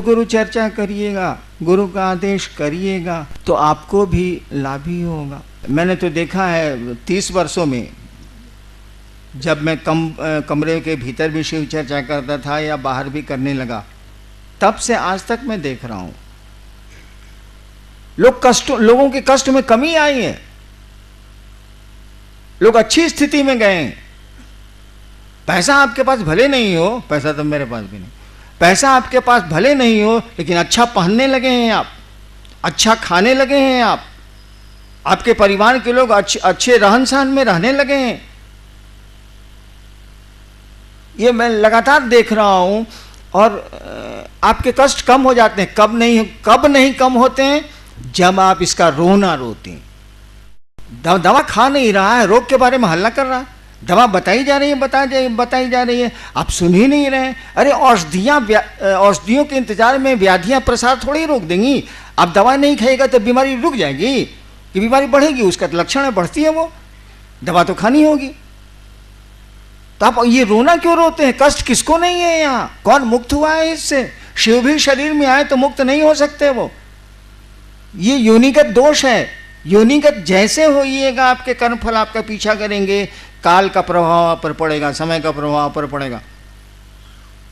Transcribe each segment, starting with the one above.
गुरु चर्चा करिएगा, गुरु का आदेश करिएगा तो आपको भी लाभ ही होगा। मैंने तो देखा है 30 वर्षों में, जब मैं कमरे के भीतर भी शिव चर्चा करता था या बाहर भी करने लगा, तब से आज तक मैं देख रहा हूं लोगों के कष्ट में कमी आई है, लोग अच्छी स्थिति में गए हैं। पैसा आपके पास भले नहीं हो, पैसा तो मेरे पास भी नहीं, पैसा आपके पास भले नहीं हो, लेकिन अच्छा पहनने लगे हैं आप, अच्छा खाने लगे हैं आप, आपके परिवार के लोग अच्छे रहन सहन में रहने लगे हैं। ये मैं लगातार देख रहा हूं। और आपके कष्ट कम हो जाते हैं। कब नहीं कम होते हैं? जब आप इसका रोना रोते हैं। दवा खा नहीं रहा है, रोग के बारे में हल्ला कर रहा है, दवा बताई जा रही है, आप सुन ही नहीं रहे। अरे औषधियों के इंतजार में व्याधियां प्रसार थोड़ी ही रोक देंगी। आप दवा नहीं खाएगा तो बीमारी रुक जाएगी कि बीमारी बढ़ेगी, उसका लक्षण है बढ़ती है, वो दवा तो खानी होगी। तो आप ये रोना क्यों रोते हैं? कष्ट किसको नहीं है यहाँ? कौन मुक्त हुआ है इससे? शिव भी शरीर में आए तो मुक्त नहीं हो सकते वो। ये योनिगत दोष है। योनिगत जैसे होइएगा आपके कर्मफल आपका पीछा करेंगे, काल का प्रभाव आप पर पड़ेगा, समय का प्रभाव आप पर पड़ेगा।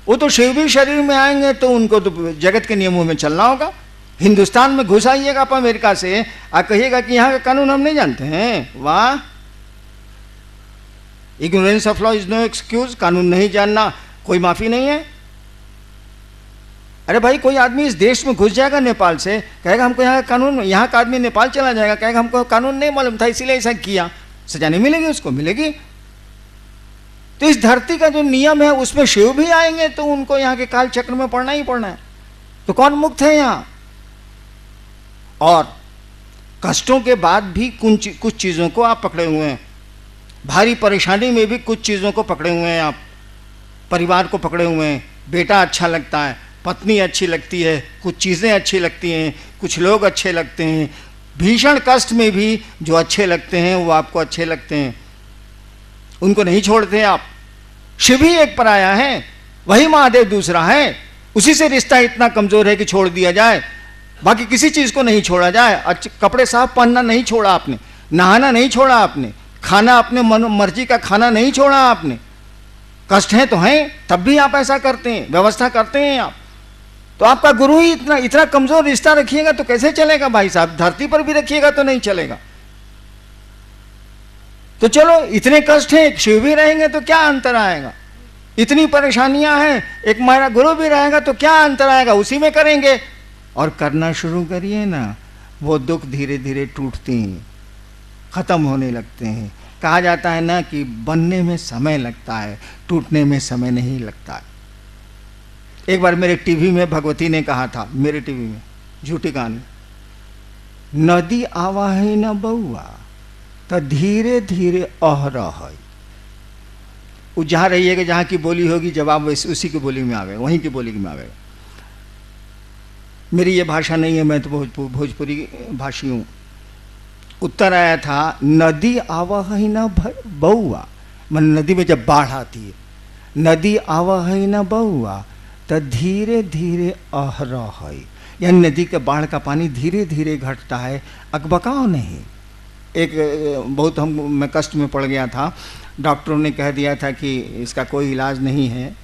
वो तो शिव भी शरीर में आएंगे तो उनको तो जगत के नियमों में चलना होगा। हिंदुस्तान में घुस आइएगा आप अमेरिका से, आप कहिएगा कि यहाँ का कानून हम नहीं जानते हैं। वाह, ignorance of law is no excuse. कानून नहीं जानना कोई माफी नहीं है। अरे भाई, कोई आदमी इस देश में घुस जाएगा नेपाल से, कहेगा हमको यहाँ का कानून, यहाँ का आदमी नेपाल चला जाएगा, कहेगा हमको कानून नहीं मालूम था इसीलिए ऐसा किया, सजा नहीं मिलेगी उसको? मिलेगी। तो इस धरती का जो नियम है उसमें शिव भी आएंगे तो उनको यहाँ के काल चक्र में पड़ना ही पड़ना है। तो कौन मुक्त है यहाँ? और कष्टों के बाद भी कुछ चीजों को आप पकड़े हुए हैं। भारी परेशानी में भी कुछ चीजों को पकड़े हुए हैं आप। परिवार को पकड़े हुए हैं। बेटा अच्छा लगता है, पत्नी अच्छी लगती है, कुछ चीज़ें अच्छी लगती हैं, कुछ लोग अच्छे लगते हैं। भीषण कष्ट में भी जो अच्छे लगते हैं वो आपको अच्छे लगते हैं, उनको नहीं छोड़ते आप। शिव ही एक पराया है, वही महादेव दूसरा है। उसी से रिश्ता इतना कमजोर है कि छोड़ दिया जाए, बाकी किसी चीज़ को नहीं छोड़ा जाए। अच्छे कपड़े साफ पहनना नहीं छोड़ा आपने, नहाना नहीं छोड़ा आपने, खाना अपने मर्जी का खाना नहीं छोड़ा आपने। कष्ट है तो हैं, तब भी आप ऐसा करते हैं, व्यवस्था करते हैं आप। तो आपका गुरु ही इतना कमजोर रिश्ता रखिएगा तो कैसे चलेगा भाई साहब? धरती पर भी रखिएगा तो नहीं चलेगा। तो चलो, इतने कष्ट हैं, शिव भी रहेंगे तो क्या अंतर आएगा? इतनी परेशानियां हैं, एक हमारा गुरु भी रहेगा तो क्या अंतर आएगा? उसी में करेंगे। और करना शुरू करिए ना, वो दुख धीरे धीरे टूटते हैं, खत्म होने लगते हैं। कहा जाता है ना कि बनने में समय लगता है, टूटने में समय नहीं लगता है। एक बार मेरे टीवी में भगवती ने कहा था, मेरे टीवी में, झूठी कहानी, नदी आवा है न बउआ तो धीरे धीरे अह रहा है। वो जहाँ रहिएगा, जहाँ की बोली होगी, जवाब उसी की बोली में आवेगा, वहीं की बोली में आवेगा। मेरी ये भाषा नहीं है, मैं तो भोजपुरी भाषी हूँ। उत्तर आया था, नदी आवा है न बउआ, मन नदी में जब बाढ़ आती है, नदी आवा है न बउआ तो धीरे धीरे अह रहा है। यानी नदी के बाढ़ का पानी धीरे धीरे घटता है, अकबकाओ नहीं। एक बहुत मैं कष्ट में पड़ गया था, डॉक्टरों ने कह दिया था कि इसका कोई इलाज नहीं है।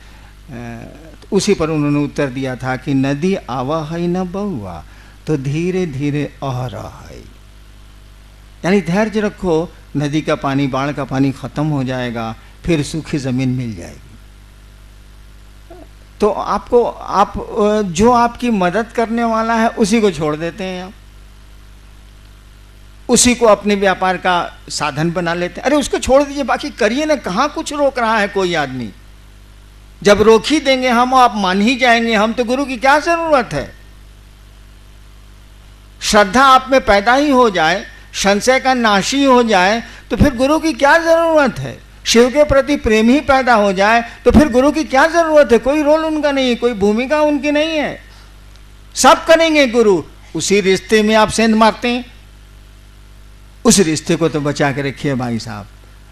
उसी पर उन्होंने उत्तर दिया था कि नदी आवा है न बउआ तो धीरे धीरे अह रहा है। यानी धैर्य रखो, नदी का पानी, बाढ़ का पानी खत्म हो जाएगा, फिर सूखी जमीन मिल जाएगी। तो आप जो आपकी मदद करने वाला है उसी को छोड़ देते हैं आप, उसी को अपने व्यापार का साधन बना लेते हैं। अरे उसको छोड़ दीजिए, बाकी करिए ना। कहाँ कुछ रोक रहा है कोई आदमी? जब रोक ही देंगे हम, आप मान ही जाएंगे हम, तो गुरु की क्या जरूरत है? श्रद्धा आप में पैदा ही हो जाए, संशय का नाश ही हो जाए, तो फिर गुरु की क्या जरूरत है? शिव के प्रति प्रेम ही पैदा हो जाए तो फिर गुरु की क्या जरूरत है? कोई रोल उनका नहीं है, कोई भूमिका उनकी नहीं है, सब करेंगे गुरु। उसी रिश्ते में आप सेंध मारते हैं, उस रिश्ते को तो बचा के रखिए भाई साहब।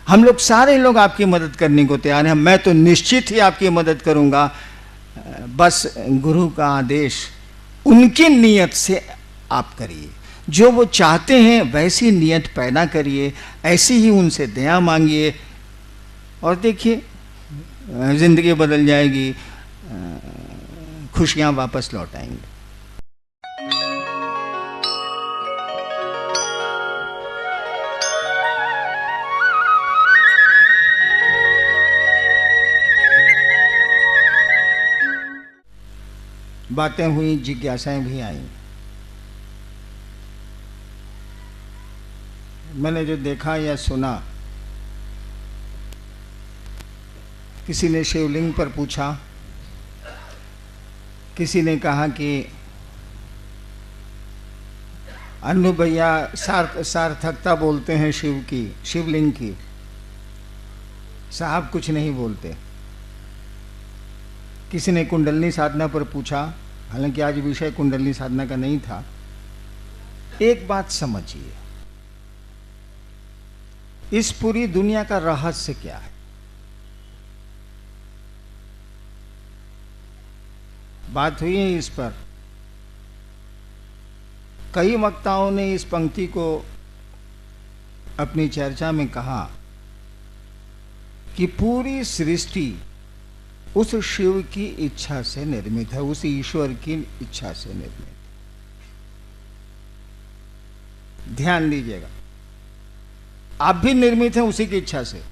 हम लोग सारे लोग आपकी मदद करने को तैयार हैं। मैं तो निश्चित ही आपकी मदद करूंगा। बस गुरु का आदेश उनकी नियत से आप करिए, जो वो चाहते हैं वैसी नियत पैदा करिए, ऐसी ही उनसे दया मांगिए और देखिए जिंदगी बदल जाएगी, खुशियां वापस लौट आएंगी। बातें हुई, जिज्ञासाएं भी आई। मैंने जो देखा या सुना, किसी ने शिवलिंग पर पूछा, किसी ने कहा कि अन्नू भैया सार्थकता बोलते हैं शिव की, शिवलिंग की, साहब कुछ नहीं बोलते। किसी ने कुंडलनी साधना पर पूछा, हालांकि आज विषय कुंडलनी साधना का नहीं था। एक बात समझिए, इस पूरी दुनिया का रहस्य क्या है? बात हुई है इस पर। कई वक्ताओं ने इस पंक्ति को अपनी चर्चा में कहा कि पूरी सृष्टि उस शिव की इच्छा से निर्मित है, उस ईश्वर की इच्छा से निर्मित है। ध्यान दीजिएगा, आप भी निर्मित हैं उसी की इच्छा से।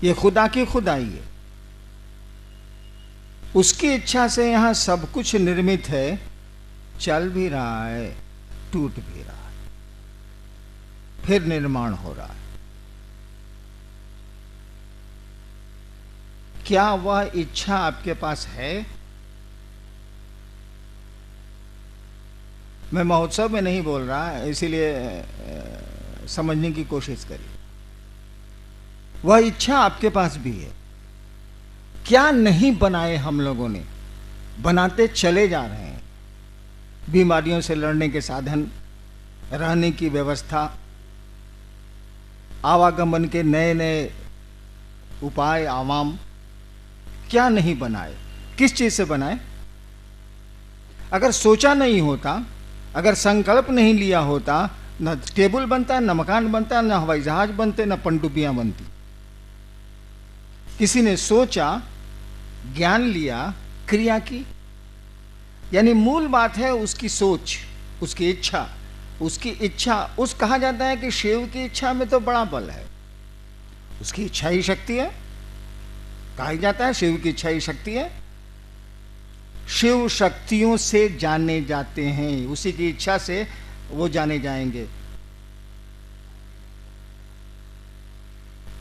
ये खुदा की खुदाई है, उसकी इच्छा से यहां सब कुछ निर्मित है, चल भी रहा है, टूट भी रहा है, फिर निर्माण हो रहा है। क्या वह इच्छा आपके पास है? मैं महोत्सव में नहीं बोल रहा, इसीलिए समझने की कोशिश करिए। वह इच्छा आपके पास भी है। क्या नहीं बनाए हम लोगों ने, बनाते चले जा रहे हैं। बीमारियों से लड़ने के साधन, रहने की व्यवस्था, आवागमन के नए नए उपाय, आवाम, क्या नहीं बनाए? किस चीज से बनाए? अगर सोचा नहीं होता, अगर संकल्प नहीं लिया होता, न टेबल बनता, न मकान बनता, न हवाई जहाज बनते, न पनडुब्बियां बनती। किसी ने सोचा, ज्ञान लिया, क्रिया की, यानी मूल बात है उसकी सोच, उसकी इच्छा। उसकी इच्छा, उस कहा जाता है कि शिव की इच्छा में तो बड़ा बल है, उसकी इच्छा ही शक्ति है। कहा जाता है शिव की इच्छा ही शक्ति है। शिव शक्तियों से जाने जाते हैं, उसी की इच्छा से वो जाने जाएंगे।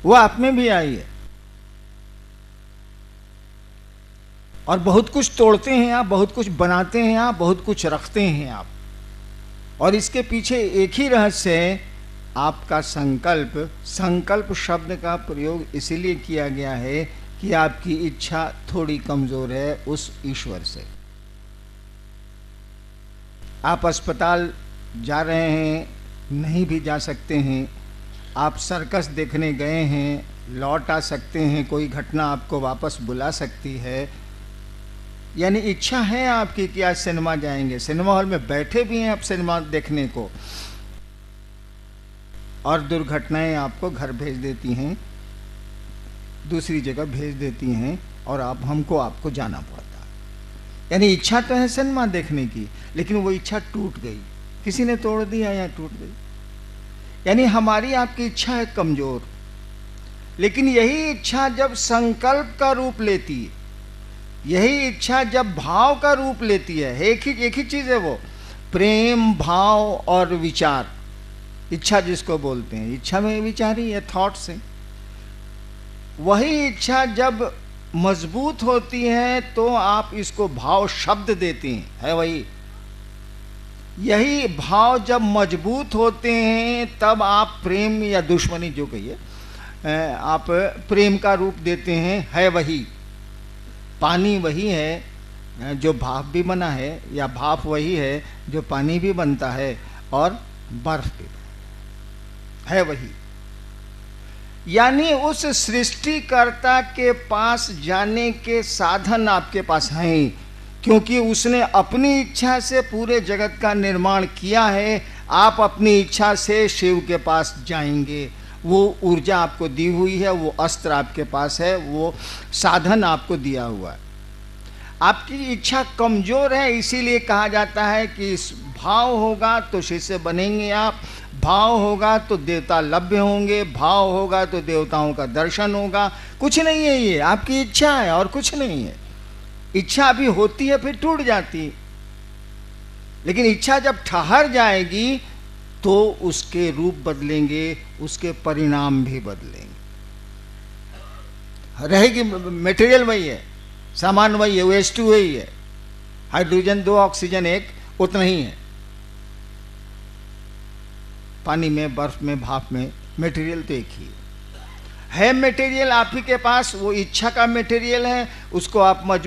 वो आप में भी आई है और बहुत कुछ तोड़ते हैं आप, बहुत कुछ बनाते हैं आप, बहुत कुछ रखते हैं आप। और इसके पीछे एक ही रहस्य है, आपका संकल्प। संकल्प शब्द का प्रयोग इसीलिए किया गया है कि आपकी इच्छा थोड़ी कमजोर है उस ईश्वर से। आप अस्पताल जा रहे हैं, नहीं भी जा सकते हैं। आप सर्कस देखने गए हैं, लौट आ सकते हैं। कोई घटना आपको वापस बुला सकती है। यानी इच्छा है आपकी कि आज सिनेमा जाएंगे, सिनेमा हॉल में बैठे भी हैं आप सिनेमा देखने को, और दुर्घटनाएं आपको घर भेज देती हैं, दूसरी जगह भेज देती हैं, और आपको जाना पड़ता है। यानी इच्छा तो है सिनेमा देखने की, लेकिन वो इच्छा टूट गई, किसी ने तोड़ दिया या टूट गई। यानी हमारी आपकी इच्छा है कमजोर, लेकिन यही इच्छा जब संकल्प का रूप लेती है, यही इच्छा जब भाव का रूप लेती है, एक ही चीज है वो, प्रेम, भाव और विचार। इच्छा जिसको बोलते हैं, इच्छा में विचार ही है, थॉट्स है। वही इच्छा जब मजबूत होती है तो आप इसको भाव शब्द देते हैं, है वही। यही भाव जब मजबूत होते हैं तब आप प्रेम या दुश्मनी जो कहिए, आप प्रेम का रूप देते हैं, है वही। पानी वही है जो भाप भी बना है, या भाप वही है जो पानी भी बनता है और बर्फ भी है वही। यानी उस सृष्टिकर्ता के पास जाने के साधन आपके पास हैं, क्योंकि उसने अपनी इच्छा से पूरे जगत का निर्माण किया है। आप अपनी इच्छा से शिव के पास जाएंगे, वो ऊर्जा आपको दी हुई है, वो अस्त्र आपके पास है, वो साधन आपको दिया हुआ है। आपकी इच्छा कमजोर है, इसीलिए कहा जाता है कि भाव होगा तो शिष्य बनेंगे आप, भाव होगा तो देवता लभ्य होंगे, भाव होगा तो देवताओं का दर्शन होगा। कुछ नहीं है, ये आपकी इच्छा है और कुछ नहीं है। इच्छा अभी होती है फिर टूट जाती, लेकिन इच्छा जब ठहर जाएगी तो उसके रूप बदलेंगे, उसके परिणाम भी बदलेंगे। रहेगी मटेरियल वही है, सामान वही है, H2 वही है, हाइड्रोजन 2 ऑक्सीजन 1 उतना ही है। पानी में, बर्फ में, भाप में मटेरियल तो एक ही है। मटेरियल आप ही के पास, वो इच्छा का मटेरियल है, उसको आप मजबूत